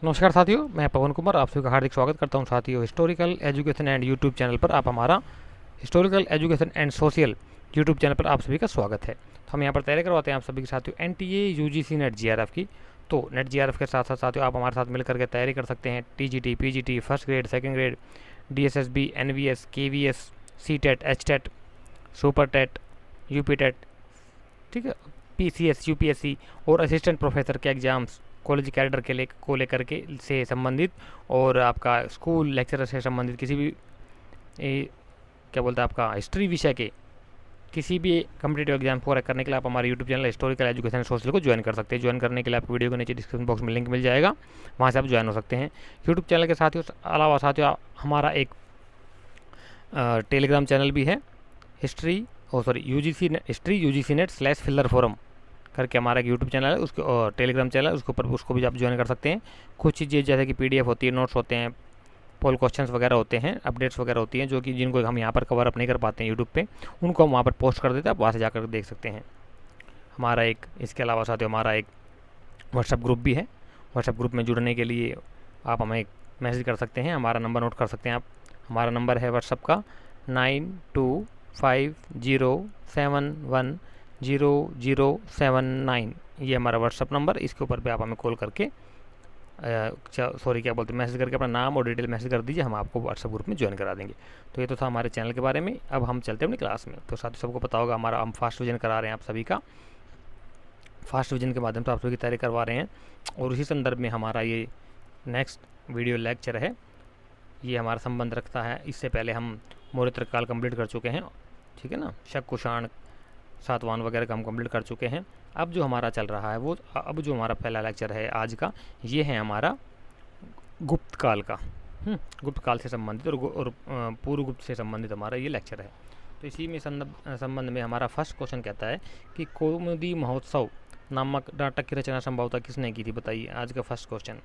नमस्कार साथियों, मैं पवन कुमार आप सभी का हार्दिक स्वागत करता हूं। साथियों, historical education and YouTube channel पर आप हमारा historical education and social YouTube channel पर आप सभी का स्वागत है। तो हम यहां पर तैयारी करवाते हैं आप सभी के साथियों एनटीए यूजीसी नेट जीआरएफ की। तो नेट जीआरएफ के साथ साथ साथियों आप हमारे साथ मिलकर के तैयारी कर सकते हैं TGT, PGT, first grade, second grade, DSSB, NVS, KVS, CTET, HTET, super TET, UP TET, ठीक है, पीसीएस, यूपीएससी और असिस्टेंट प्रोफेसर के एग्जाम्स कॉलेज कैडर के लेकर के से संबंधित और आपका स्कूल लेक्चरर से संबंधित किसी भी क्या बोलते हैं आपका हिस्ट्री विषय के किसी भी कम्पिटेटिव एग्जाम पूरा करने के लिए आप हमारे YouTube channel historical education social को ज्वाइन कर सकते हैं। ज्वाइन करने के लिए आपको वीडियो के नीचे डिस्क्रिप्शन बॉक्स में लिंक मिल जाएगा, वहाँ से आप ज्वाइन हो सकते हैं। यूट्यूब चैनल के साथ ही अलावा साथियों हमारा एक टेलीग्राम चैनल भी है, history sorry UGC history UGC net slash filler forum करके हमारा एक यूट्यूब चैनल है, उसके और टेलीग्राम चैनल है, उसके ऊपर उसको भी आप ज्वाइन कर सकते हैं। कुछ चीज़ें जैसे कि पीडीएफ होती है, नोट्स होते हैं, पोल क्वेश्चंस वगैरह होते हैं, अपडेट्स वगैरह होती हैं जो कि जिनको हम यहाँ पर कवर अप नहीं कर पाते हैं यूट्यूब पे, उनको हम वहाँ पर पोस्ट कर देते हैं, आप वहाँ से जाकर देख सकते हैं। हमारा एक इसके अलावा साथियों हमारा एक व्हाट्सएप ग्रुप भी है। व्हाट्सएप ग्रुप में जुड़ने के लिए आप हमें एक मैसेज कर सकते हैं, हमारा नंबर नोट कर सकते हैं आप। हमारा नंबर है व्हाट्सएप का 925071100079। ये हमारा व्हाट्सअप नंबर, इसके ऊपर पे आप हमें कॉल करके क्या बोलते हैं, मैसेज करके अपना नाम और डिटेल मैसेज कर दीजिए, हम आपको व्हाट्सएप ग्रुप में ज्वाइन करा देंगे। तो ये तो था हमारे चैनल के बारे में। अब हम चलते हैं अपनी क्लास में। तो साथ ही सबको पता होगा हमारा हम फास्ट विजन करा रहे हैं आप सभी का, फास्ट विजन के माध्यम से आप सभी की तैयारी करवा रहे हैं। और उसी संदर्भ में हमारा ये नेक्स्ट वीडियो लेक्चर है, ये हमारा संबंध रखता है। इससे पहले हम मौर्य काल कंप्लीट कर चुके हैं, ठीक है ना, शक कुषाण सातवाहन वगैरह का हम कंप्लीट कर चुके हैं। अब जो हमारा चल रहा है वो अब जो हमारा पहला लेक्चर है आज का, ये है हमारा गुप्त काल का। गुप्त काल से संबंधित और पूर्व गुप्त से संबंधित हमारा ये लेक्चर है। तो इसी में संबंध में हमारा फर्स्ट क्वेश्चन कहता है कि कौमुदी महोत्सव नामक नाटक की रचना संभवतः किसने की थी, बताइए आज का फर्स्ट क्वेश्चन।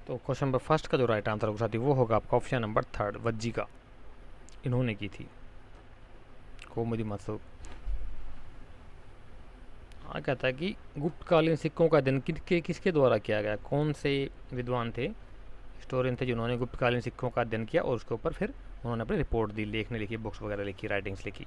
तो क्वेश्चन नंबर फर्स्ट का जो राइट आंसर होगा साथी वो होगा आपका ऑप्शन नंबर थर्ड, वज्जिका, इन्होंने की थी कौमुदी महोत्सव। हाँ, कहता है कि गुप्तकालीन सिक्कों का अध्ययन किसके द्वारा किया गया, कौन से विद्वान थे, हिस्टोरियन थे जिन्होंने गुप्तकालीन सिक्कों का अध्ययन किया और उसके ऊपर फिर उन्होंने अपनी रिपोर्ट दी, लेखने लिखी, बुक्स वगैरह लिखी, राइटिंग्स लिखी।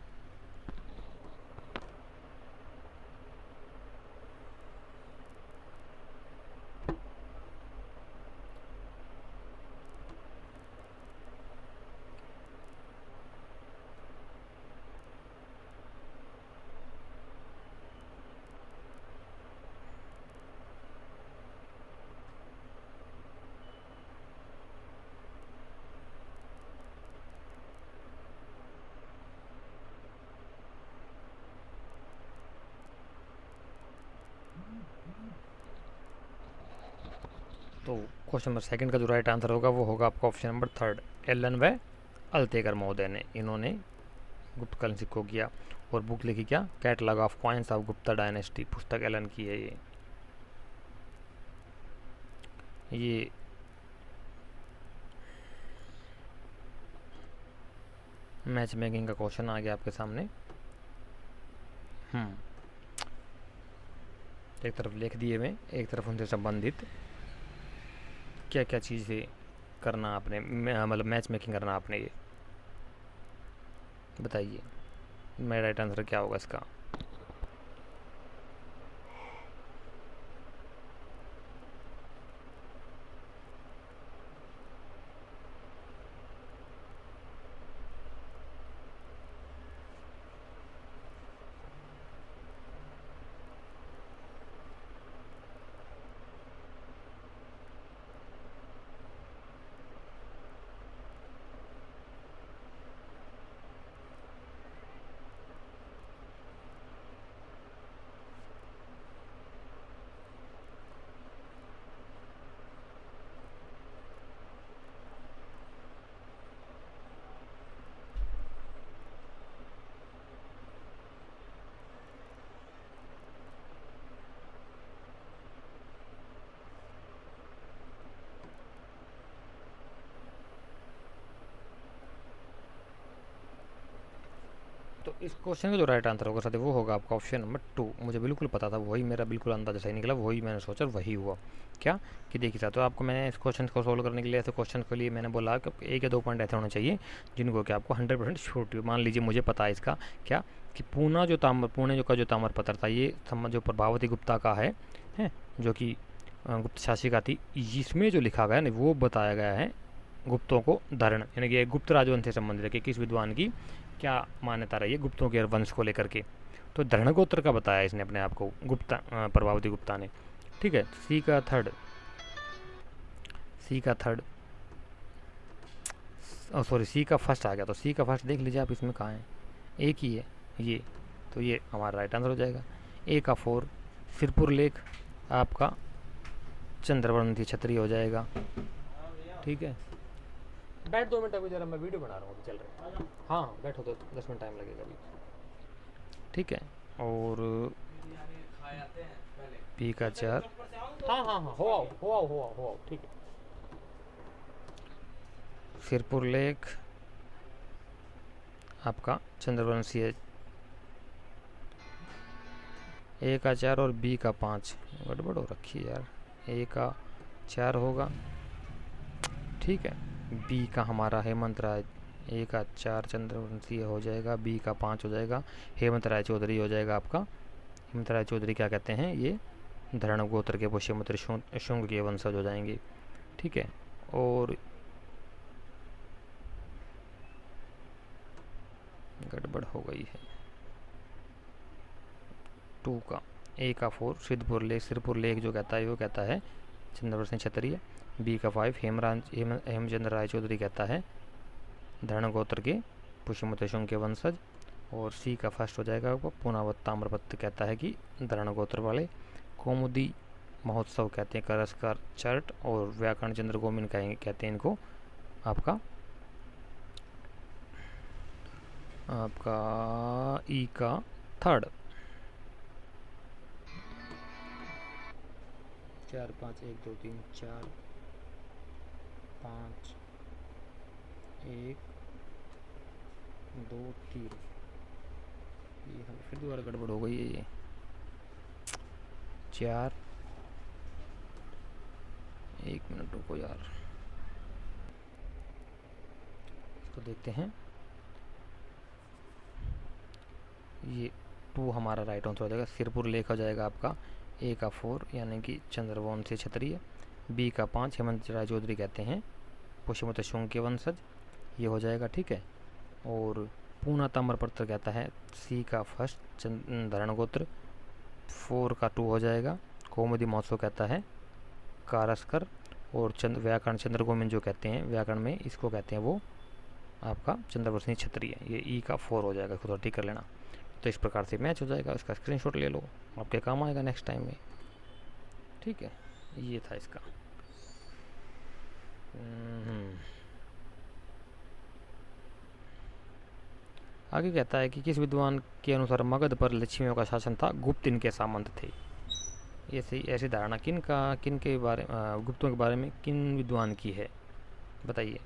तो क्वेश्चन नंबर सेकंड का जो राइट आंसर होगा वो होगा आपका ऑप्शन नंबर थर्ड, एलन व अल्तेकर महोदय ने, इन्होंने गुप्तकालीन सिक्कों किया। और बुक लिखी क्या, catalogue of coins of Gupta dynasty, पुस्तक एलन की है ये मैच मेकिंग का क्वेश्चन आ गया आपके सामने। एक तरफ लिख दिए हुए, एक तरफ उनसे संबंधित क्या क्या चीज़ें करना आपने, मतलब मैच मेकिंग करना आपने, ये बताइए मेरा राइट आंसर क्या होगा इसका। इस क्वेश्चन का जो राइट आंसर होगा साथी वो होगा आपका ऑप्शन नंबर 2। मुझे बिल्कुल पता था, वही मेरा बिल्कुल अंदाजा सही निकला, वही मैंने सोचा वही हुआ। क्या कि देखिए साथ, तो आपको मैंने इस क्वेश्चन को सोल्व करने के लिए, ऐसे क्वेश्चन के लिए मैंने बोला कि एक या दो पॉइंट ऐसे होने चाहिए जिनको कि आपको 100% श्योरिटी। मान लीजिए मुझे पता है इसका क्या कि पुणे जो का जो ताम्रपत्र था, ये जो प्रभावती गुप्ता का है जो कि गुप्त शासिका थी, इसमें जो लिखा गया ना वो बताया गया है गुप्तों को धरण, यानी कि गुप्त राजवंश से संबंधित है कि किस विद्वान की क्या मान्यता रही है गुप्तों के वंश को लेकर के। तो धरण गोत्र का बताया इसने अपने आप को, गुप्ता प्रभावती गुप्ता ने। ठीक है, सी का थर्ड सॉरी सी का फर्स्ट आ गया, तो सी का फर्स्ट देख लीजिए आप, इसमें कहाँ है, एक ही है ये, तो ये हमारा राइट आंसर हो जाएगा। ए का 4 सिरपुर लेख आपका चंद्रवंशी क्षत्रिय हो जाएगा। ठीक है, बैठ 2 मिनट, अभी जरा मैं वीडियो बना रहा हूँ, चल रहा है। हाँ हाँ बैठो, तो 10 मिनट टाइम लगेगा अभी। ठीक है, और पी का 4, हाँ हाँ हाँ, हो आओ, ठीक है। सिरपुर लेक आपका चंद्रवंशी है, ए का 4 और बी का 5, गड़बड़ हो रखी है यार, ए का 4 होगा, ठीक है। बी का हमारा हेमंत राय, ए का 4 चंद्रवंशी हो जाएगा, बी का 5 हो जाएगा हेमंत राय चौधरी हो जाएगा आपका। हेमंत राय चौधरी क्या कहते हैं, ये धरण गोत्र के पुष्यमित्र शुंग के वंशज हो जाएंगे। ठीक है, और गड़बड़ हो गई है, 2 का, ए का 4 सिरपुर लेक जो कहता है वो कहता है चंद्रवंशी क्षत्रिय। बी का 5 हेमचंद्र राय चौधरी कहता है धरण गोत्र के पुष्यमित्र शुंग के वंशज। और सी का फर्स्ट हो जाएगा आपको पुनावत ताम्रपत्र कहता है कि धरण गोत्र वाले। कौमुदी महोत्सव कहते हैं करस्कर चर्ट, और व्याकरण चंद्र गोमिन कहते हैं इनको आपका ई का 3rd 4 5 1 2 3 4 5 1 2 3, ये फिर दोबारा गड़बड़ हो गई है, ये 4, 1 मिनट रुको यार, इसको देखते हैं। ये 2 हमारा राइट आंसर हो जाएगा, सिरपुर लेक हो जाएगा आपका, ए का 4 यानी कि चंद्रवंशी क्षत्रिय, बी का 5 हेमंत राय चौधरी कहते हैं पुष्यमित्र शुंग के वंशज, ये हो जाएगा। ठीक है, और पूना ताम्रपत्र कहता है सी का फर्स्ट धरण गोत्र, 4 का 2 हो जाएगा। कौमुदी महोत्सव कहता है कारस्कर, और व्याकरण चंद्र गोमिन जो कहते हैं व्याकरण में, इसको कहते हैं वो आपका चंद्रवंशी क्षत्रिय, ये ई का 4 हो जाएगा, खुद ठीक कर लेना। तो इस प्रकार से मैच हो जाएगा, इसका स्क्रीनशॉट ले लो, आपके काम आएगा नेक्स्ट टाइम में। ठीक है, ये था इसका। आगे कहता है कि किस विद्वान के अनुसार मगध पर लक्ष्मियों का शासन था, गुप्त इनके सामंत थे। ऐसी धारणा किन के बारे गुप्तों के बारे में किन विद्वान की है, बताइए।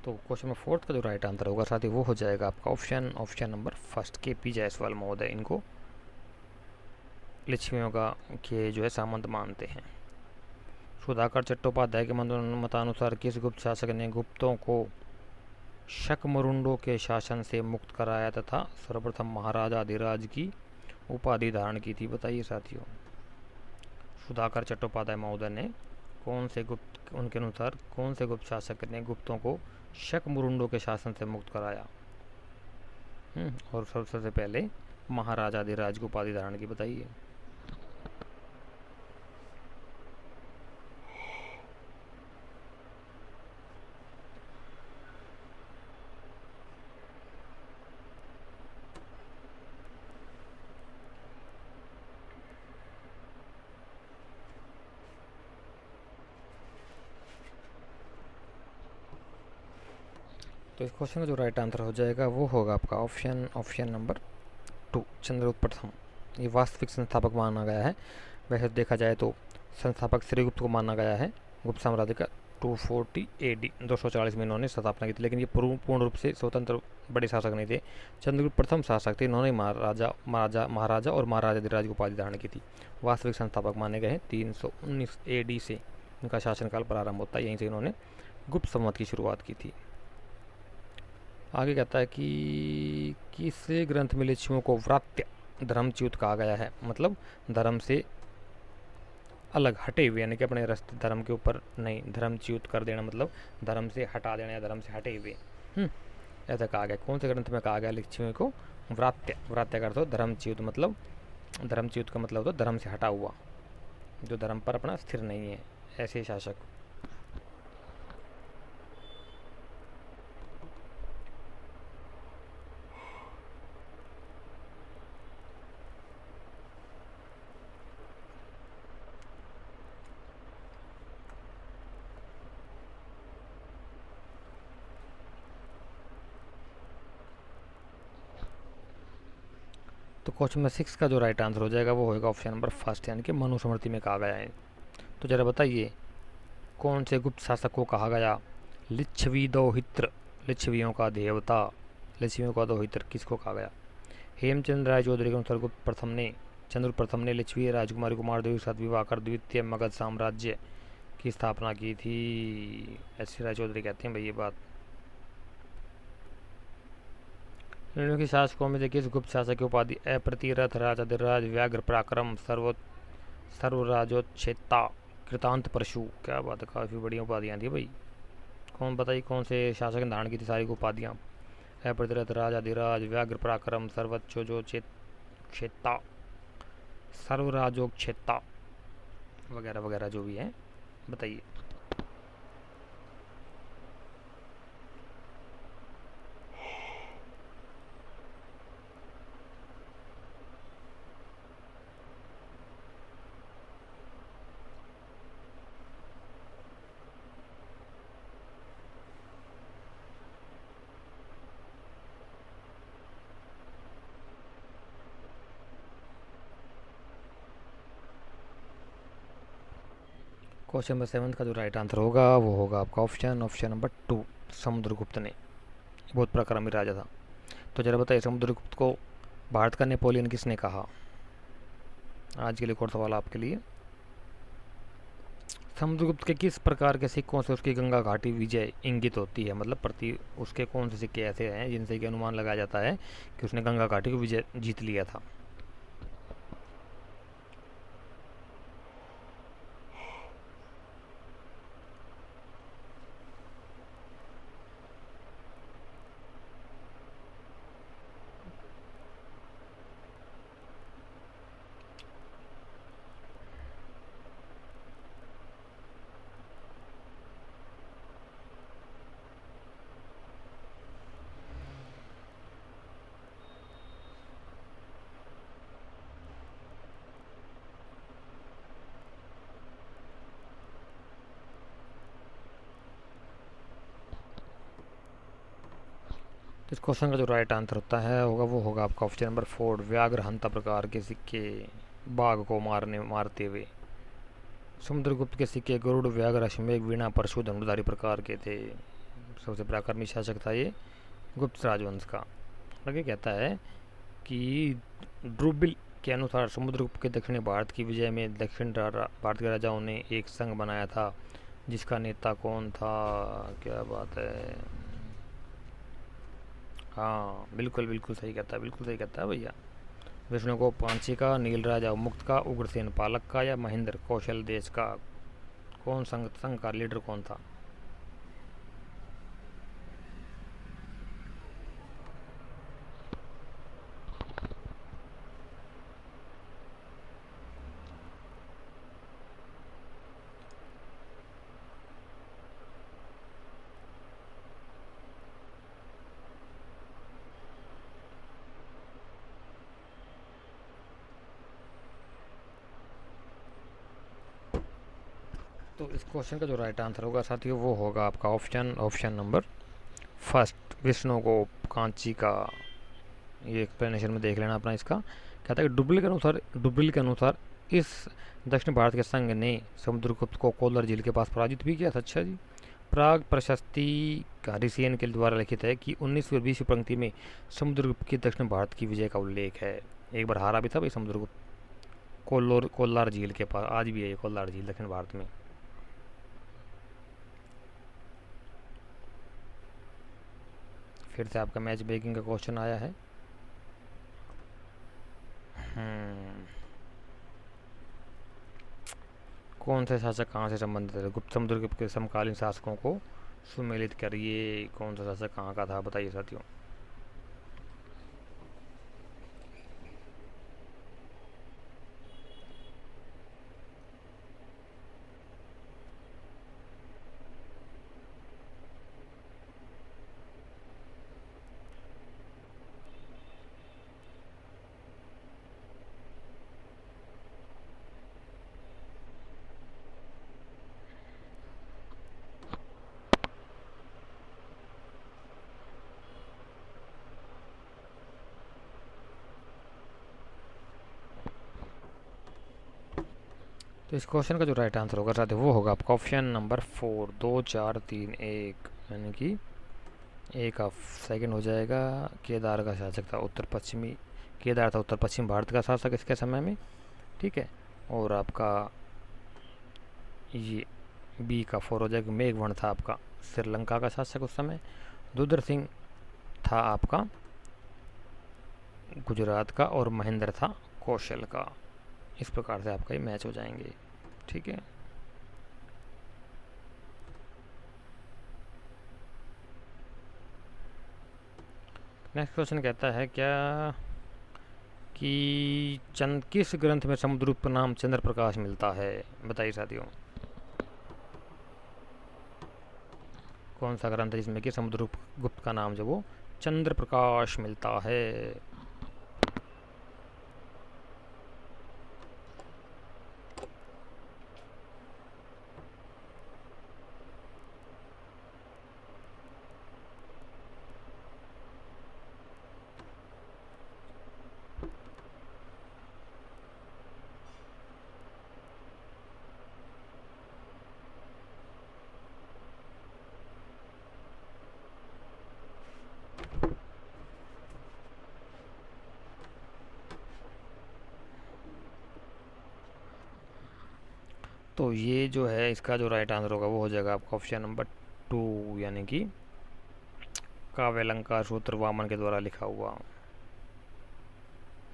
तो क्वेश्चन में 4th का जो राइट आंसर होगा साथी वो हो जाएगा आपका ऑप्शन नंबर 1 के पी जायसवाल महोदय, इनको लक्ष्मियों का के जो है सामंत मानते हैं। सुधाकर चट्टोपाध्याय के मतानुसार किस गुप्त शासक ने गुप्तों को शकमुरुंडों के शासन से मुक्त कराया तथा सर्वप्रथम महाराजा अधिराज की उपाधि धारण की थी, बताइए साथियों। सुधाकर चट्टोपाध्याय महोदय ने उनके अनुसार कौन से गुप्त शासक ने गुप्तों को शकमुरुंडों के शासन से मुक्त कराया, और सबसे पहले महाराजा अधिराज को उपाधि धारण की, बताइए। तो इस क्वेश्चन का जो राइट आंसर हो जाएगा वो होगा आपका ऑप्शन नंबर 2, चंद्रगुप्त प्रथम। ये वास्तविक संस्थापक माना गया है। वैसे देखा जाए तो संस्थापक श्रीगुप्त को माना गया है। गुप्त साम्राज्य का 240 AD 240 में इन्होंने स्थापना की थी, लेकिन ये पूर्ण रूप से स्वतंत्र बड़े शासक नहीं थे। चंद्रगुप्त प्रथम शासक थे, इन्होंने महाराजा और महाराजाधिराज की उपाधि धारण की थी। वास्तविक संस्थापक माने गए हैं। 319 AD से इनका शासनकाल प्रारंभ होता है, यहीं से इन्होंने गुप्त संवत की शुरुआत की थी। आगे कहता है कि किस ग्रंथ में लिच्छवियों को व्रात्य धर्मच्युत कहा गया है, मतलब धर्म से अलग हटे हुए, यानी कि अपने रास्ते धर्म के ऊपर नहीं, धर्मच्युत कर देना मतलब धर्म से हटा देना या धर्म से हटे हुए। ऐसा कहा गया। कौन से ग्रंथ में कहा गया लिच्छवियों को व्रात्य का अर्थ हो धर्मच्युत, मतलब धर्मच्युत का मतलब होता धर्म से हटा हुआ, जो धर्म पर अपना स्थिर नहीं है, ऐसे शासक। तो क्वेश्चन नंबर 6 का जो राइट आंसर हो जाएगा वो होगा ऑप्शन नंबर फर्स्ट, यानी कि मनुस्मृति में कहा गया है। तो जरा बताइए कौन से गुप्त शासक को कहा गया लिच्छवी दोहित्र, लिच्छवियों का देवता, लिच्छवियों का दोहित्र किसको कहा गया? हेमचंद्र राय चौधरी के अनुसार चंद्रगुप्त प्रथम ने लिच्छवी राजकुमारी कुमारदेवी के साथ विवाह कर द्वितीय मगध साम्राज्य की स्थापना की थी। ऐसे राय चौधरी कहते हैं भाई ये बात। निम्नलिखित की शासकों में से किस गुप्त शासक की उपाधि अप्रतिरथ राजाधिराज व्याघ्र पराक्रम सर्वराजोच्छेता कृतांत परशु? क्या बात है, काफ़ी बड़ी उपाधियाँ थी भाई। कौन बताइए कौन से शासक ने धारण की थी सारी उपाधियाँ? अप्रतिरथ राजाधिराज व्याघ्र पराक्रम सर्वोच्चेता सर्वराजोच्छेता वगैरह वगैरह जो भी है, बताइए। क्वेश्चन नंबर 7 का जो राइट आंसर होगा वो होगा आपका ऑप्शन नंबर 2, समुद्रगुप्त ने। बहुत पराक्रमी राजा था। तो जरा बताइए समुद्रगुप्त को भारत का नेपोलियन किसने कहा? आज के लिए एक और सवाल आपके लिए। समुद्रगुप्त के किस प्रकार के सिक्कों से उसकी गंगा घाटी विजय इंगित होती है, मतलब प्रति उसके कौन से सिक्के ऐसे हैं जिनसे कि अनुमान लगाया जाता है कि उसने गंगा घाटी को विजय जीत लिया था? तो इस क्वेश्चन का जो राइट आंसर होता है वो होगा आपका ऑप्शन नंबर 4, व्याघ्र हंता प्रकार के सिक्के बाघ को मारते हुए। समुद्रगुप्त के सिक्के गरुड़ व्याघ्र अश्वमेघ वीणा परशु धनुर्धारी प्रकार के थे। सबसे पराक्रमी शासक था ये गुप्त राजवंश का। आगे कहता है कि ड्रूबिल के अनुसार समुद्रगुप्त के दक्षिणी भारत की विजय में दक्षिण भारत के राजाओं ने एक संघ बनाया था, जिसका नेता कौन था? क्या बात है, हाँ बिल्कुल बिल्कुल सही कहता है, बिल्कुल सही कहता है भैया। विष्णु को पांची का, नीलराज अवमुक्त का, उग्रसेन पालक का या महेंद्र कौशल देश का? कौन संघ का लीडर कौन था? तो इस क्वेश्चन का जो राइट आंसर होगा साथियों वो होगा आपका option number first Vishnugupta Kanchi का, ये एक्सप्लेनेशन में देख लेना अपना इसका। कहता है कि डुबलिल के अनुसार इस दक्षिण भारत के संघ ने समुद्रगुप्त को कोल्लर झील के पास पराजित भी किया था। अच्छा जी। प्राग प्रशस्ति हरिसेन के द्वारा लिखित है कि 19वीं और 20वीं पंक्ति में समुद्रगुप्त की दक्षिण भारत की विजय का उल्लेख है। एक बार हारा भी था भाई समुद्रगुप्त कोल्लार झील के पास, आज भी है ये कोल्लार झील दक्षिण भारत में। फिर से आपका मैच मेकिंग का क्वेश्चन आया है। कौन से शासक कहाँ से संबंधित है? गुप्त समुद्रगुप्त के समकालीन शासकों को सुमेलित करिए। कौन सा शासक कहाँ का था, बताइए साथियों। तो इस क्वेश्चन का जो राइट आंसर होगा साथियों वो होगा आपका ऑप्शन नंबर 4, 2 4 3 1, यानी कि ए का सेकंड हो जाएगा। केदार का शासक था उत्तर पश्चिमी, केदार था उत्तर पश्चिम भारत का शासक इसके समय में, ठीक है। और आपका ये बी का 4 हो जाएगा। मेघवर्ण था आपका श्रीलंका का शासक उस समय। दुधर सिंह था आपका गुजरात का, और महेंद्र था कौशल का। इस प्रकार से आपका ये मैच हो जाएंगे, ठीक है। नेक्स्ट क्वेश्चन कहता है क्या कि किस ग्रंथ में समुद्रगुप्त नाम चंद्र प्रकाश मिलता है, बताइए साथियों। कौन सा ग्रंथ है जिसमें कि समुद्रगुप्त का नाम जो वो चंद्र प्रकाश मिलता है? तो ये जो है इसका जो राइट आंसर होगा वो हो जाएगा आपका ऑप्शन नंबर 2, यानी कि काव्यालंकार सूत्र वामन के द्वारा लिखा हुआ।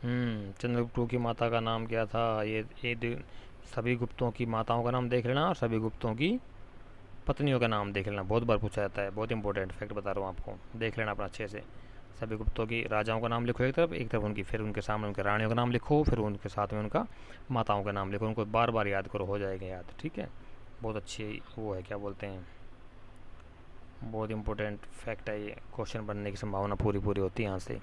चंद्रगुप्त की माता का नाम क्या था? ये सभी गुप्तों की माताओं का नाम देख लेना और सभी गुप्तों की पत्नियों का नाम देख लेना, बहुत बार पूछा जाता है, बहुत इंपॉर्टेंट फैक्ट बता रहा हूँ आपको, देख लेना अपना अच्छे से। सभी गुप्तों की राजाओं का नाम लिखो एक तरफ उनकी, फिर उनके सामने उनके रानियों का नाम लिखो, फिर उनके साथ में उनका माताओं का नाम लिखो, उनको बार बार याद करो, हो जाएगा याद, ठीक है। बहुत अच्छी वो है, क्या बोलते हैं, बहुत इंपॉर्टेंट फैक्ट है ये, क्वेश्चन बनने की संभावना पूरी पूरी होती है यहाँ से।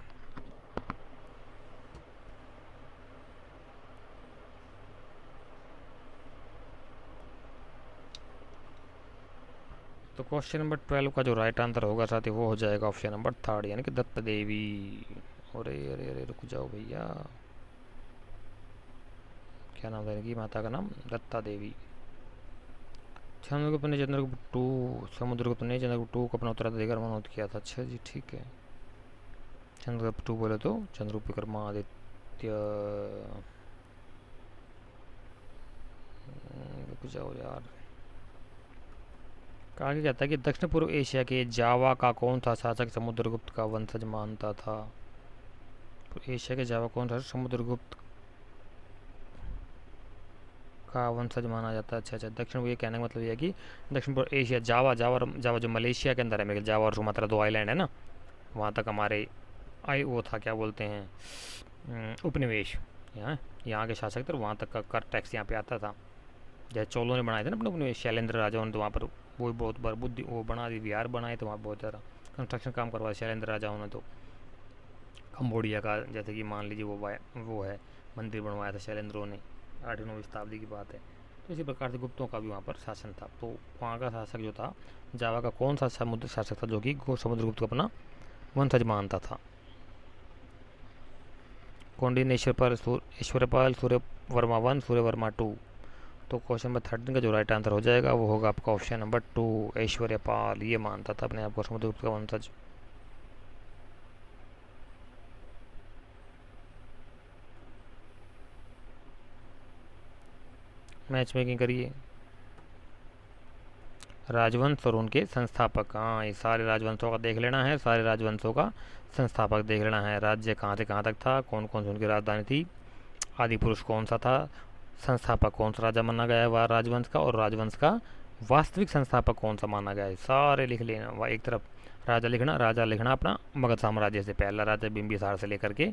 तो क्वेश्चन नंबर 12 का जो राइट आंसर होगा साथ ही वो हो जाएगा ऑप्शन नंबर 3, यानी कि दत्त देवी। अरे अरे अरे रुक जाओ भैया, क्या नाम था इनकी माता का नाम? दत्ता देवी। समुद्रगुप्त ने चंद्रगुप्त टू को अपना उत्तराधिकारी मनोनीत किया था। अच्छा जी, ठीक है। चंद्रगुप्त टू बोले तो चंद्रगुप्त विक्रमादित्य। रुक जाओ यार, आगे कहता है कि दक्षिण पूर्व एशिया के जावा का कौन सा शासक समुद्रगुप्त का वंशज मानता था? एशिया के जावा कौन सा समुद्रगुप्त का वंशज माना जाता है? अच्छा अच्छा, दक्षिण, ये कहने का मतलब ये है कि दक्षिण पूर्व एशिया, जावा जावा जावा जो मलेशिया के अंदर है, मेरे जावा और सुमात्रा 2 आइलैंड है ना, वहाँ तक हमारे वो था, क्या बोलते हैं, उपनिवेश। यहाँ के शासक थे, वहाँ तक का कर टैक्स यहाँ पे आता था। जैसे चोलों ने बनाए थे ना अपने उपनिवेश, शैलेंद्र राजाओं ने, तो वहाँ पर वो बहुत बार बुद्धि वो बना दी, विहार बनाए, तो वहाँ बहुत ज़्यादा कंस्ट्रक्शन काम करवाया शैलेंद्र राजाओं ने। तो कंबोडिया का जैसे कि मान लीजिए वो है मंदिर बनवाया था शैलेंद्रों ने, 8वीं 9वीं शताब्दी की बात है। तो इसी प्रकार से गुप्तों का भी वहाँ पर शासन था। तो वहाँ का शासक जो था, जावा का कौन सा समुद्र शासक था जो कि समुद्रगुप्त को अपना वंशज मानता था? कौंडिन्येश्वर, ईश्वरपाल, सूर्यवर्मा वन, सूर्यवर्मा टू। तो क्वेश्चन नंबर 13 का जो राइट आंसर हो जाएगा वो होगा आपका ऑप्शन नंबर 2, ऐश्वर्यपाल। ये मानता था अपने आप को समुद्रगुप्त का वंशज। मैच मेकिंग करिए। राजवंश और उनके संस्थापक, हाँ ये सारे राजवंशों का देख लेना है, सारे राजवंशों का संस्थापक देख लेना है। राज्य कहाँ से कहाँ तक था, कौन कौन सी उनकी राजधानी थी, आदि पुरुष कौन सा था, संस्थापक कौन सा राजा माना गया है वह राजवंश का, और राजवंश का वास्तविक संस्थापक कौन सा माना गया है, सारे लिख लेना। वह एक तरफ राजा लिखना अपना मगध साम्राज्य से, पहला राजा बिंबिसार से लेकर के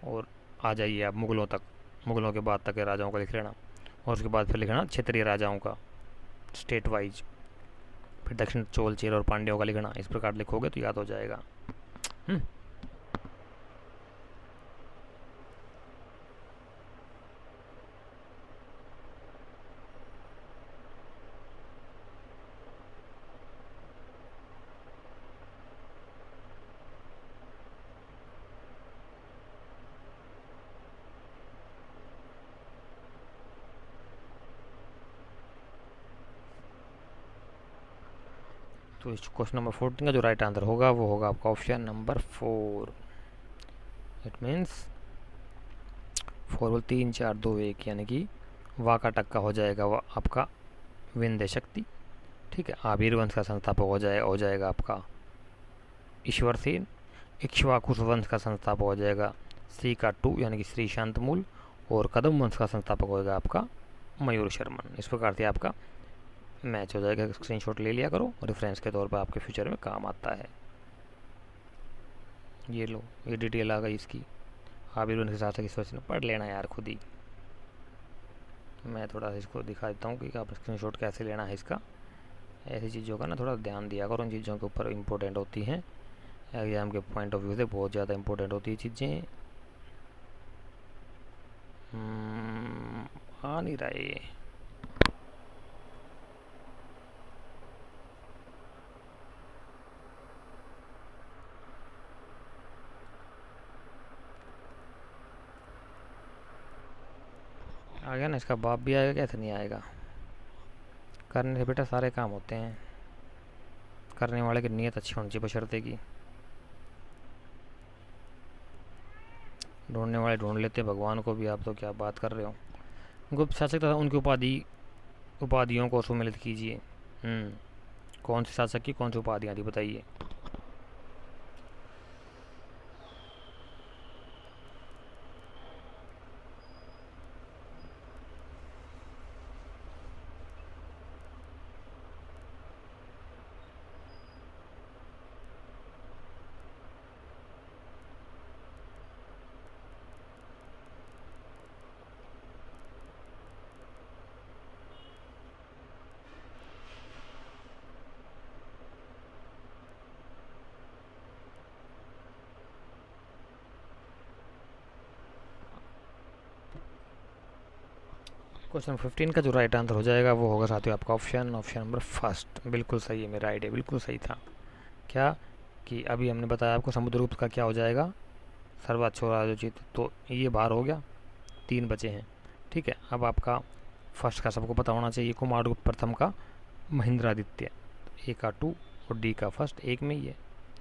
और आ जाइए आप मुगलों तक, मुगलों के बाद तक के राजाओं का लिख लेना, और उसके बाद फिर लिखना क्षेत्रीय राजाओं का स्टेट वाइज, फिर दक्षिण चोल चेर और पांड्यों का लिखना। इस प्रकार लिखोगे तो याद हो जाएगा। तो इस क्वेश्चन नंबर 14 का जो राइट आंसर होगा वो होगा आपका ऑप्शन नंबर 4। इट मीन्स 4 बोल 3 4 2 1, यानी कि वा का टक्का हो जाएगा वह आपका विंध्य शक्ति। ठीक है, आबिर वंश का संस्थापक हो जाएगा आपका ईश्वर सेन। इक्ष्वाकुश वंश का संस्थापक हो जाएगा सी का 2 यानी कि श्री शांतमूल, और कदम वंश का संस्थापक होगा आपका मयूर शर्मन। इस प्रकार से आपका मैच हो जाएगा। स्क्रीनशॉट ले लिया करो, रेफरेंस के तौर पर आपके फ्यूचर में काम आता है। ये लो, ये डिटेल आ गई इसकी। आबिर वंश के साथ ईश्वर पढ़ लेना यार खुद ही। मैं थोड़ा इसको दिखा देता हूँ कि आप स्क्रीनशॉट कैसे लेना है इसका। ऐसी चीज़ों का ना थोड़ा ध्यान दिया करो, उन चीज़ों के ऊपर इम्पोर्टेंट होती हैं, एग्ज़ाम के पॉइंट ऑफ व्यू से बहुत ज़्यादा इम्पोर्टेंट होती है चीज़ें। आ नहीं रहा ये। आ गया ना, इसका बाप भी आएगा, कैसे नहीं आएगा। करने से बेटा सारे काम होते हैं, करने वाले की नीयत अच्छी होनी चाहिए बशर्ते की। ढूंढने वाले ढूंढ लेते भगवान को भी, आप तो क्या बात कर रहे हो। गुप्त शासक तथा उनकी उपाधियों को सुमेलित कीजिए। कौन से शासक की कौन सी उपाधियाँ थी बताइए। क्वेश्चन 15 का जो राइट आंसर हो जाएगा वो होगा साथियों आपका ऑप्शन नंबर फर्स्ट। बिल्कुल सही है, मेरा आइडिया बिल्कुल सही था। क्या कि अभी हमने बताया आपको समुद्रगुप्त का क्या हो जाएगा, सर्वाच्छ राजोचित, तो ये बाहर हो गया, 3 बचे हैं। ठीक है, अब आपका फर्स्ट का सबको पता होना चाहिए, कुमारगुप्त प्रथम का महेंद्रादित्य। ए का 2 और डी का फर्स्ट एक में ही है,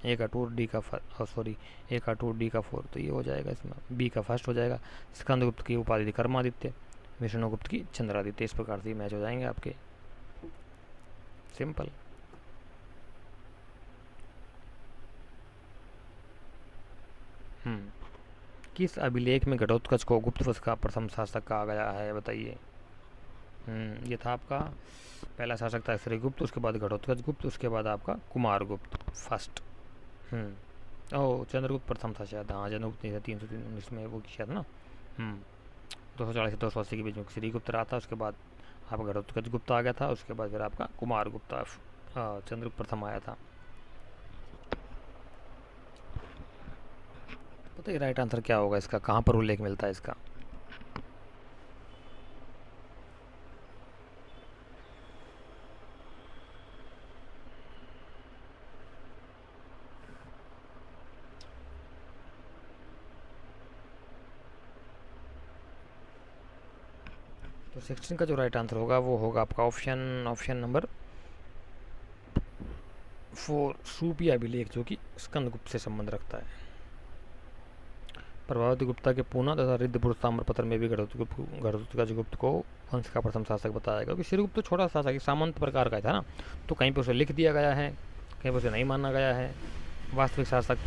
ए का 2 और डी का ए का 2 डी का 4, तो ये हो जाएगा इसमें बी का फर्स्ट हो जाएगा। स्कंदगुप्त की उपाधि थी कर्मादित्य, विष्णुगुप्त की चंद्रादित्य। इस प्रकार से मैच हो जाएंगे आपके, सिंपल। किस अभिलेख में घटोत्कच को गुप्तवंश का प्रथम शासक कहा गया है बताइए। ये था आपका पहला शासक था श्रीगुप्त, उसके बाद घटोत्कच गुप्त, उसके बाद आपका कुमारगुप्त फर्स्ट। ओह चंद्रगुप्त प्रथम था शायद, हाँ चंद्रगुप्त नहीं था, 319 में वो शायद ना। 240 से 280 के बीच में श्रीगुप्त रहा था, उसके बाद आपका घटोत्कच गुप्त आ गया था, उसके बाद फिर आपका कुमारगुप्त चंद्रगुप्त प्रथम आया था। पता है राइट आंसर क्या होगा इसका, कहाँ पर उल्लेख मिलता है इसका। तो 16 का जो राइट आंसर होगा वो होगा आपका ऑप्शन नंबर 4, सूफी अभिलेख, जो कि स्कंदगुप्त से संबंध रखता है। प्रभावती गुप्ता के पूना तथा रिद्धपुरुष ताम्रपत्र में भी घटोत्कच को वंश का प्रथम शासक बताया गया, क्योंकि श्रीगुप्त तो छोटा शासक सामंत प्रकार का था ना, तो कहीं पर उसे लिख दिया गया है, कहीं पर उसे नहीं माना गया है वास्तविक शासक।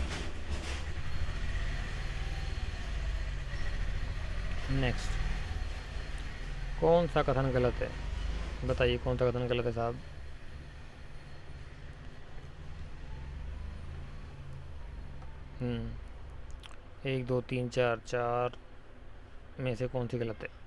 नेक्स्ट, कौन सा कथन गलत है? बताइए कौन सा कथन गलत है साहब? एक दो तीन चार, चार में से कौन सी गलत है?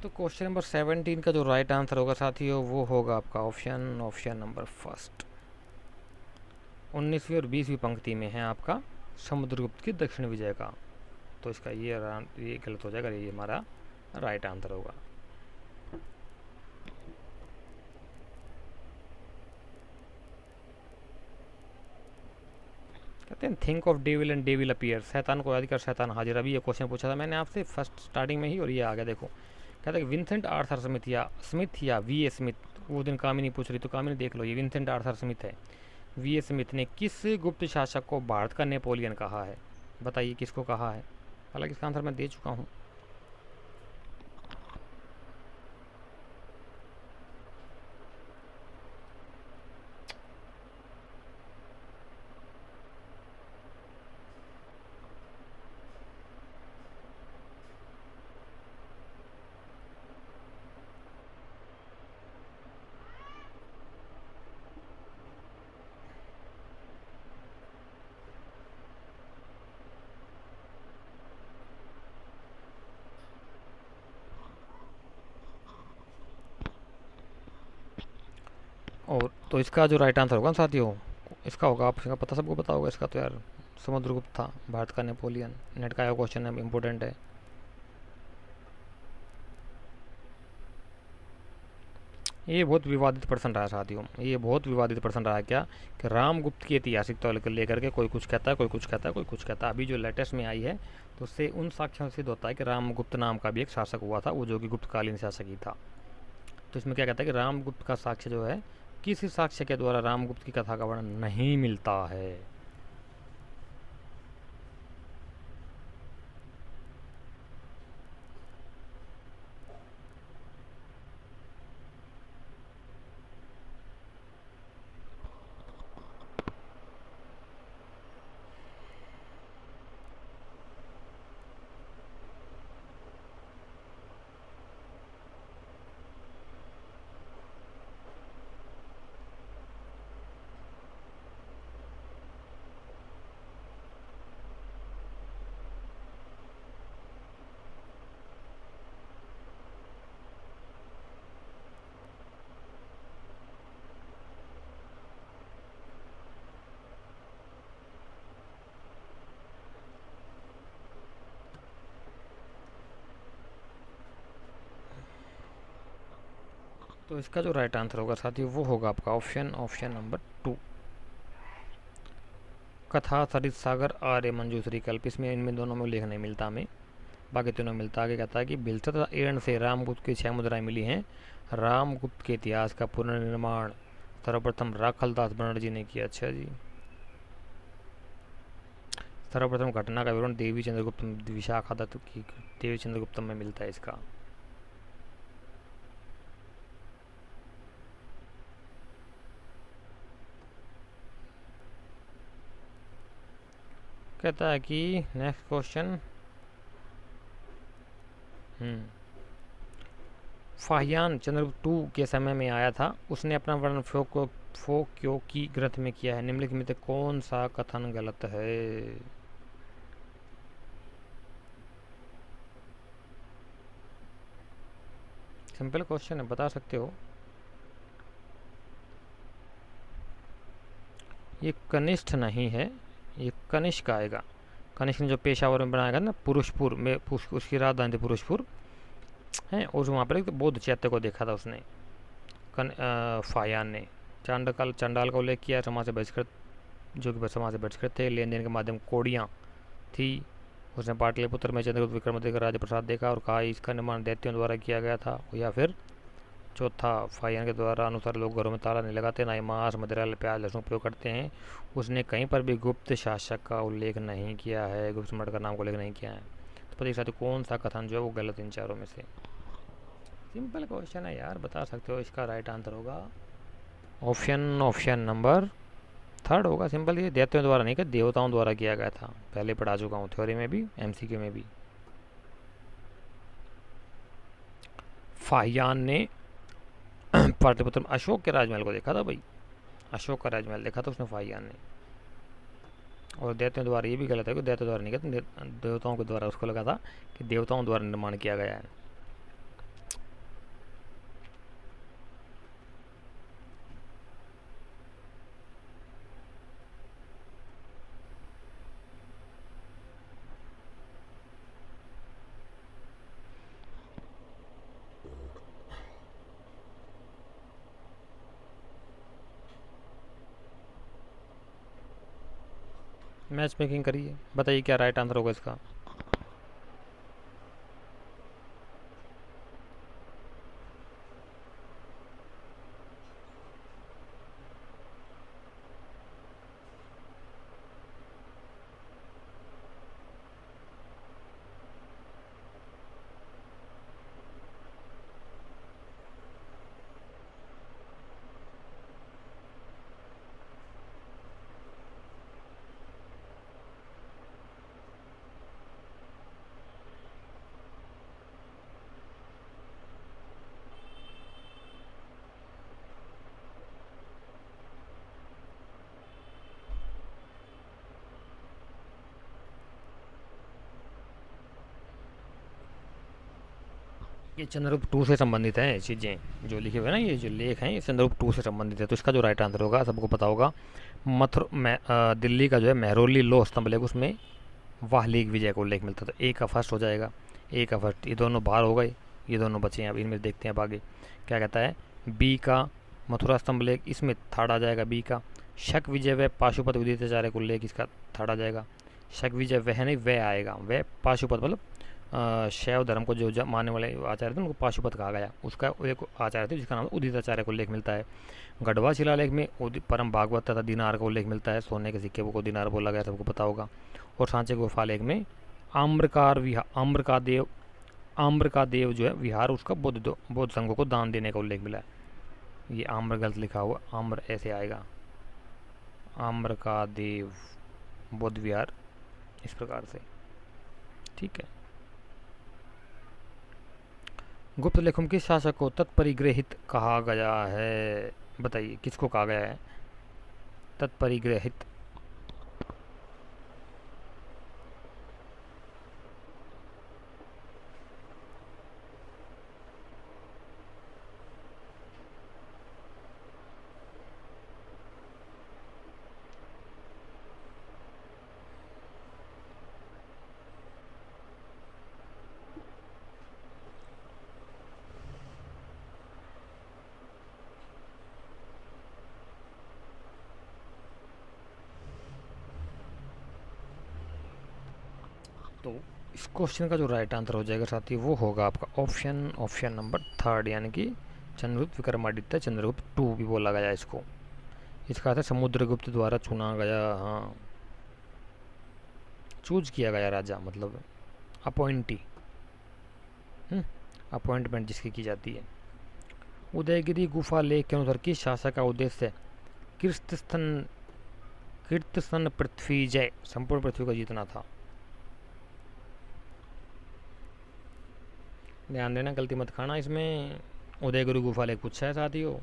तो क्वेश्चन नंबर 17 का जो राइट आंसर होगा साथियों वो होगा आपका ऑप्शन नंबर फर्स्ट। 19वीं और 20वीं पंक्ति में है आपका समुद्रगुप्त की दक्षिण विजय का, तो इसका ये गलत हो जाएगा, ये हमारा राइट आंसर होगा। कहते हैं think of devil and devil appear, शैतान को याद कर शैतान हाजिर। अभी ये क्वेश्चन पूछा था मैंने आपसे फर्स्ट स्टार्टिंग में ही, और ये आ गया देखो। कहता है कि विंसेंट आर्थर स्मिथ या वी ए स्मिथ, वो दिन कामिनी पूछ रही तो कामिनी देख लो, ये विंसेंट आर्थर स्मिथ है। वी ए स्मिथ ने किस गुप्त शासक को भारत का नेपोलियन कहा है? बताइए किसको कहा है? हालांकि इसका आंसर मैं दे चुका हूँ। और तो इसका जो राइट आंसर होगा साथियों, इसका होगा, आपका पता, सबको पता होगा इसका तो यार, समुद्रगुप्त था, भारत का नेपोलियन। नेट का क्वेश्चन है, इंपॉर्टेंट है। ये बहुत विवादित प्रश्न रहा साथियों, ये बहुत विवादित प्रश्न रहा क्या कि रामगुप्त की ऐतिहासिक तौर को लेकर के कोई कुछ कहता है, कोई कुछ कहता है, कोई कुछ कहता है। अभी जो लेटेस्ट में आई है तो उससे उन साक्ष्यों से सिद्ध होता है कि रामगुप्त नाम का भी एक शासक हुआ था, वो जो कि गुप्तकालीन शासक ही था। तो इसमें क्या कहता है कि रामगुप्त का साक्ष्य जो है, किसी साक्ष्य के द्वारा रामगुप्त की कथा का वर्णन नहीं मिलता है। तो इसका जो राइट आंसर होगा साथियों वो होगा आपका ऑप्शन नंबर 2, कथा सरित सागर आर्य मंजूश्री कल्प। इसमें इनमें दोनों में उल्लेख नहीं मिलता हमें, बाकी तीनों मिलता। आगे कहता है कि बिलसत एरण से रामगुप्त की 6 मुद्राएं मिली हैं। रामगुप्त के इतिहास का पुनर्निर्माण सर्वप्रथम राखलदास बनर्जी ने किया। अच्छा जी, सर्वप्रथम घटना का विवरण देवी चंद्रगुप्त विशाखा दत्त की देवी चंद्रगुप्तम में मिलता है इसका। कहता है कि नेक्स्ट क्वेश्चन, फाहियान चंद्रगुप्त 2 के समय में आया था, उसने अपना वर्ण फो क्यों की ग्रंथ में किया है, निम्नलिखित में से कौन सा कथन गलत है? सिंपल क्वेश्चन है, बता सकते हो। ये कनिष्ठ नहीं है, ये कनिष्क आएगा। कनिष्क ने जो पेशावर में बनाया ना पुरुषपुर में, उसकी राजधानी थी पुरुषपुर है, और वहाँ पर एक बौद्ध चैत्य को देखा था उसने, फायान ने। चांडाल चंडाल का उल्लेख किया, समाज से बहिष्कृत, जो कि समाज से बहिष्कृत थे, लेन देन के माध्यम कोड़ियाँ थी। उसने पाटलिपुत्र में चंद्रगुप्त विक्रमादित्य का राज्य प्रसाद देखा और कहा इसका निर्माण दैत्यों द्वारा किया गया था। या फिर चौथा, फायन के द्वारा अनुसार लोग घरों में ताला नहीं लगाते, ना ही मांस मदिरा प्याज लहसुन उपयोग करते हैं। उसने कहीं पर भी गुप्त शासक का उल्लेख नहीं किया है, गुप्त सम्राट का नाम का उल्लेख नहीं किया है। तो पता साथ कौन सा कथन जो है वो गलत इन चारों में से? सिंपल क्वेश्चन है यार, बता सकते हो। इसका राइट आंसर होगा ऑप्शन नंबर थर्ड होगा। सिंपल, ये दैत्यों द्वारा नहीं, कि देवताओं द्वारा किया गया था। पहले पढ़ा चुका हूँ, थ्योरी में भी, एमसीक्यू में भी। फाहियान ने पाटलिपुत्र में अशोक के राजमहल को देखा था भाई, अशोक का राजमहल देखा था उसने फाहियान ने। और दैत्यों द्वारा ये भी गलत है कि दैत्यों द्वारा नहीं कहते, देवताओं के द्वारा उसको लगा था कि देवताओं द्वारा निर्माण किया गया है। मैच मेकिंग करिए, बताइए क्या राइट आंसर होगा इसका। ये चंद्रगुप्त टू से संबंधित है चीज़ें जो लिखे हुए ना, ये जो लेख हैं ये चंद्रगुप्त टू से संबंधित है। तो इसका जो राइट आंसर होगा सबको पता होगा, दिल्ली का जो है मेहरौली लोह स्तंभ लेख, उसमें वाहलीक विजय का उल्लेख मिलता था। ए का फर्स्ट हो जाएगा, ए का फर्स्ट, ये दोनों बाहर हो गए, ये दोनों बचे हैं। अब इनमें देखते हैं अब आगे क्या कहता है। बी का मथुरा स्तंभ लेख, इसमें थर्ड आ जाएगा बी का। शक विजय व पाशुपत उदिताचार्य को उल्लेख, इसका थर्ड आ जाएगा। शक विजय वह नहीं, वह आएगा, वह पाशुपत मतलब शैव धर्म को जो मानने वाले आचार्य थे उनको पाशुपत कहा गया। उसका एक आचार्य थे जिसका नाम उदिताचार्य का उल्लेख मिलता है। गढ़वा शिलालेख में परम भागवत तथा दिनार का उल्लेख मिलता है, सोने के सिक्के को दिनार बोला गया, सबको पता होगा। और सांचे गुफा लेख में आम्रकार विहार, आम्र का देव जो है विहार, उसका बौद्ध संघों को दान देने का उल्लेख मिला है। ये आम्र गलत लिखा हुआ, आम्र ऐसे आएगा, आम्र का देव बौद्ध विहार, इस प्रकार से। ठीक है। गुप्त लेखों के शासक को तत्परिग्रहित कहा गया है, बताइए किसको कहा गया है तत्परिग्रहित? तो इस क्वेश्चन का जो राइट आंसर हो जाएगा साथी वो होगा आपका ऑप्शन नंबर थर्ड, यानी कि चंद्रगुप्त विक्रमादित्य चंद्रगुप्त टू भी बोला गया इसको। इसका अर्थ समुद्रगुप्त द्वारा चुना गया, हाँ, चूज किया गया राजा, मतलब अपॉइंटी, अपॉइंटमेंट जिसकी की जाती है। उदयगिरी गुफा लेख के अनुसार किस शासक का उद्देश्य कीर्तस्तन पृथ्वी जय, संपूर्ण पृथ्वी को जीतना था? ध्यान देना, गलती मत खाना इसमें। उदयगिरी गुफा लेख पूछा है साथियों।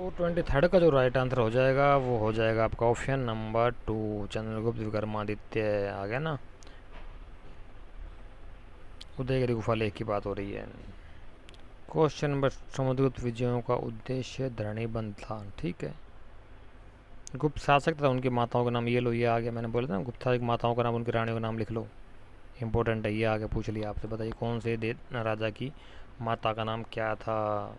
तो 23rd का जो राइट आंसर हो जाएगा वो हो जाएगा आपका ऑप्शन नंबर 2, चंद्रगुप्त विक्रमादित्य। आ गया ना, उदयगिरी गुफा लेक की बात हो रही है। क्वेश्चन नंबर, समुद्रगुप्त विजयों का उद्देश्य धरणी बंद था। ठीक है, गुप्त शासक तथा उनकी माताओं का नाम, ये लो ये आ गया, मैंने बोला था ना गुप्त शासक माताओं का नाम, उनकी रानियों का नाम लिख लो, इंपॉर्टेंट है, ये आगे पूछ लिया आपसे। बताइए कौन से राजा की माता का नाम क्या था।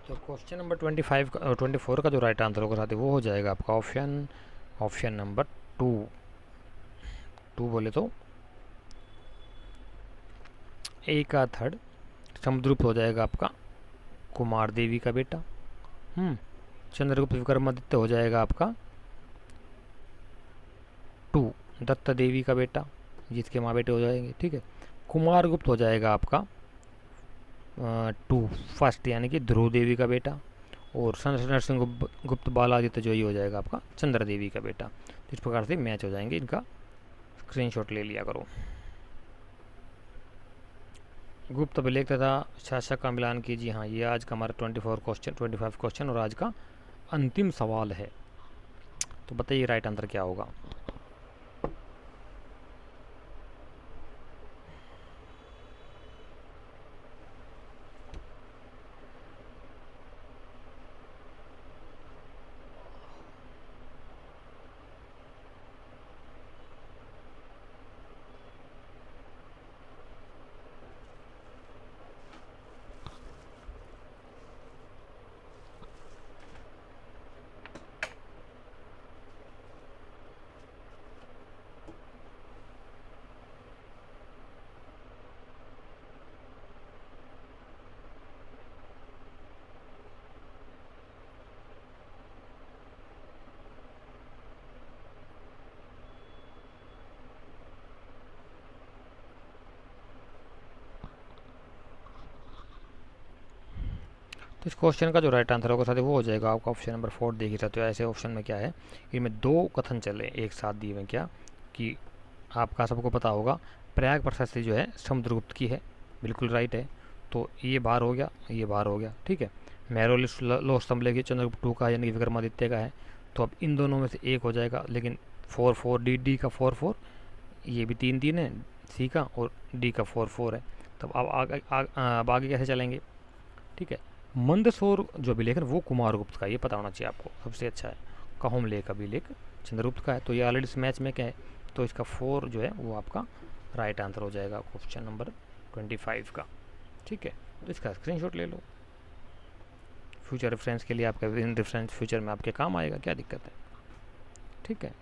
तो क्वेश्चन नंबर 24 का जो राइट आंसर होगा साथी वो हो जाएगा आपका ऑप्शन नंबर 2 बोले तो ए का थर्ड समुद्रगुप्त हो जाएगा आपका कुमार देवी का बेटा। चंद्रगुप्त विक्रमादित्य हो जाएगा आपका 2 दत्ता देवी का बेटा, जिसके माँ बेटे हो जाएंगे। ठीक है, कुमार गुप्त हो जाएगा आपका 2 फर्स्ट यानी कि ध्रुव देवी का बेटा, और नरसिंह गुप्त बालादित्य जो ये हो जाएगा आपका चंद्र देवी का बेटा। तो इस प्रकार से मैच हो जाएंगे, इनका स्क्रीनशॉट ले लिया करो। गुप्त अभिलेख तथा शासक का मिलान कीजिए। हाँ, ये आज का हमारा 25 क्वेश्चन और आज का अंतिम सवाल है। तो बताइए राइट आंसर क्या होगा। तो इस क्वेश्चन का जो राइट आंसर होगा साथी वो हो जाएगा आपका ऑप्शन नंबर 4। देख ही सकते हो ऐसे ऑप्शन में क्या है, इनमें 2 कथन चले एक साथ दिए हुए, क्या कि आपका सबको पता होगा प्रयाग प्रशस्ति जो है समुद्रगुप्त की है, बिल्कुल राइट है। तो ये बाहर हो गया, ये बाहर हो गया। ठीक है, मेहरोली लोह स्तंभ लेके चंद्रगुप्त 2 का यानी कि विक्रमादित्य का है। तो अब इन दोनों में से एक हो जाएगा, लेकिन 4 डी का 4 ये भी 3 है, सी का, और डी का 4 है। तब अब आगे कैसे चलेंगे। ठीक है, मंदसौर जो अभिलेख है वो कुमारगुप्त का, ये पता होना चाहिए आपको, सबसे अच्छा है। कहुम लेक अभिलेख चंद्रगुप्त का है। तो ये ऑलरेडी इस मैच में क्या है, तो इसका 4 जो है वो आपका राइट आंसर हो जाएगा क्वेश्चन नंबर 25 का। ठीक है, तो इसका स्क्रीनशॉट ले लो, फ्यूचर रेफरेंस के लिए, आपका इन रेफरेंस फ्यूचर में आपके काम आएगा, क्या दिक्कत है। ठीक है,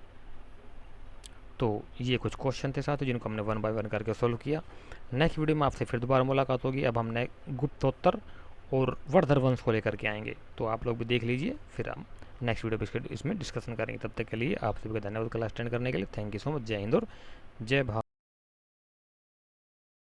तो ये कुछ क्वेश्चन थे साथ जिनको हमने 1 बाय 1 करके सोल्व किया। नेक्स्ट वीडियो में आपसे फिर दोबारा मुलाकात होगी। अब हमने गुप्तोत्तर और वर्धर वंश को लेकर के आएंगे, तो आप लोग भी देख लीजिए, फिर हम नेक्स्ट वीडियो पे इसमें डिस्कशन करेंगे। तब तक के लिए आप सभी का धन्यवाद क्लास अटेंड करने के लिए। Thank you so much. जय हिंद और जय भारत।